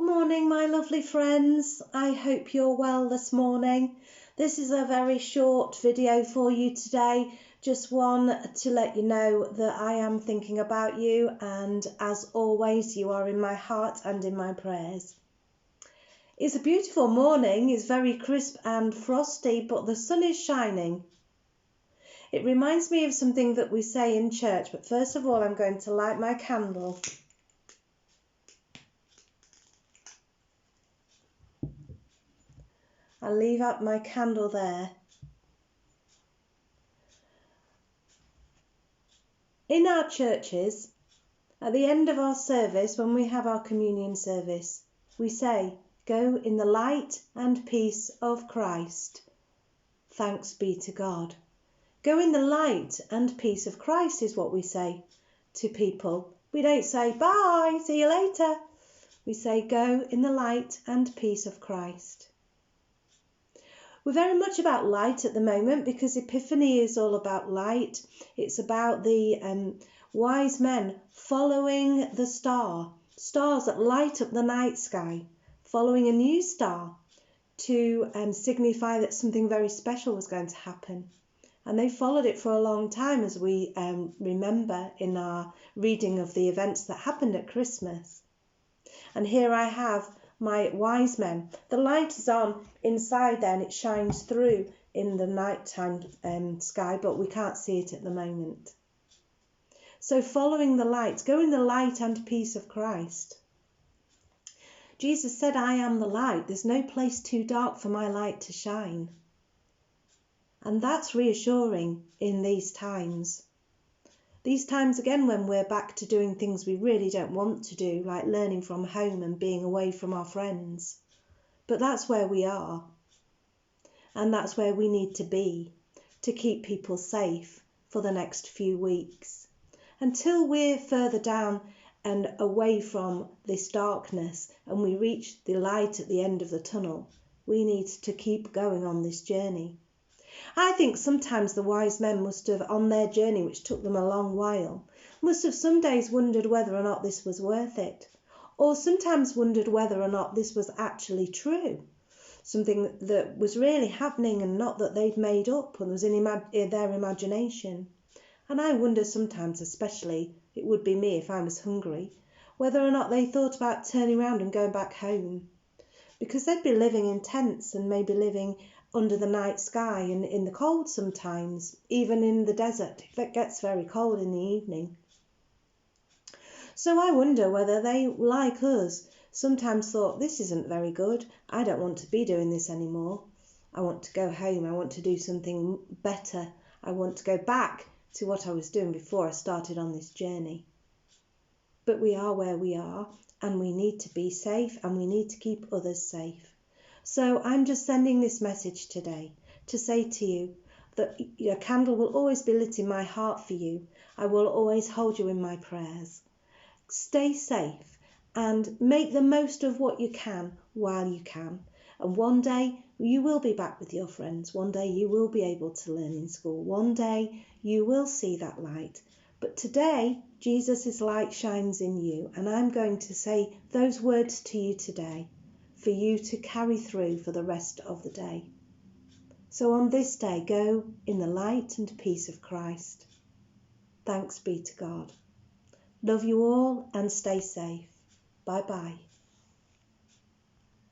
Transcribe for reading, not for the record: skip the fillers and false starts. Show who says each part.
Speaker 1: morning, my lovely friends. I hope you're well this morning. This is a very short video for you today. Just one to let you know that I am thinking about you, and as always, you are in my heart and in my prayers. It's a beautiful morning. It's very crisp and frosty, but the sun is shining. It reminds me of something that we say in church, but first of all, I'm going to light my candle. I'll leave out my candle there. In our churches, at the end of our service, when we have our communion service, we say, "Go in the light and peace of Christ. Thanks be to God." Go in the light and peace of Christ is what we say to people. We don't say, "Bye, see you later." We say, "Go in the light and peace of Christ." We're very much about light at the moment because Epiphany is all about light. It's about the wise men following the stars that light up the night sky, following a new star to signify that something very special was going to happen. And they followed it for a long time, as we remember in our reading of the events that happened at Christmas. And here I have my wise men. The light is on inside there and it shines through in the nighttime sky, but we can't see it at the moment. So following the light, go in the light and peace of Christ. Jesus said, "I am the light. There's no place too dark for my light to shine." And that's reassuring in these times. These times again when we're back to doing things we really don't want to do, like learning from home and being away from our friends. But that's where we are. And that's where we need to be to keep people safe for the next few weeks. Until we're further down and away from this darkness and we reach the light at the end of the tunnel, we need to keep going on this journey. I think sometimes the wise men must have, on their journey, which took them a long while, must have some days wondered whether or not this was worth it, or sometimes wondered whether or not this was actually true, something that was really happening and not that they'd made up and was in their imagination. And I wonder sometimes, especially, it would be me if I was hungry, whether or not they thought about turning around and going back home, because they'd be living in tents and maybe living under the night sky and in the cold sometimes, even in the desert, if it gets very cold in the evening. So I wonder whether they, like us, sometimes thought, "This isn't very good. I don't want to be doing this anymore. I want to go home. I want to do something better. I want to go back to what I was doing before I started on this journey." But we are where we are, and we need to be safe, and we need to keep others safe. So I'm just sending this message today to say to you that your candle will always be lit in my heart for you. I will always hold you in my prayers. Stay safe and make the most of what you can while you can. And one day you will be back with your friends. One day you will be able to learn in school. One day you will see that light. But today, Jesus' light shines in you. And I'm going to say those words to you today, for you to carry through for the rest of the day. So on this day, go in the light and peace of Christ. Thanks be to God. Love you all and stay safe. Bye-bye.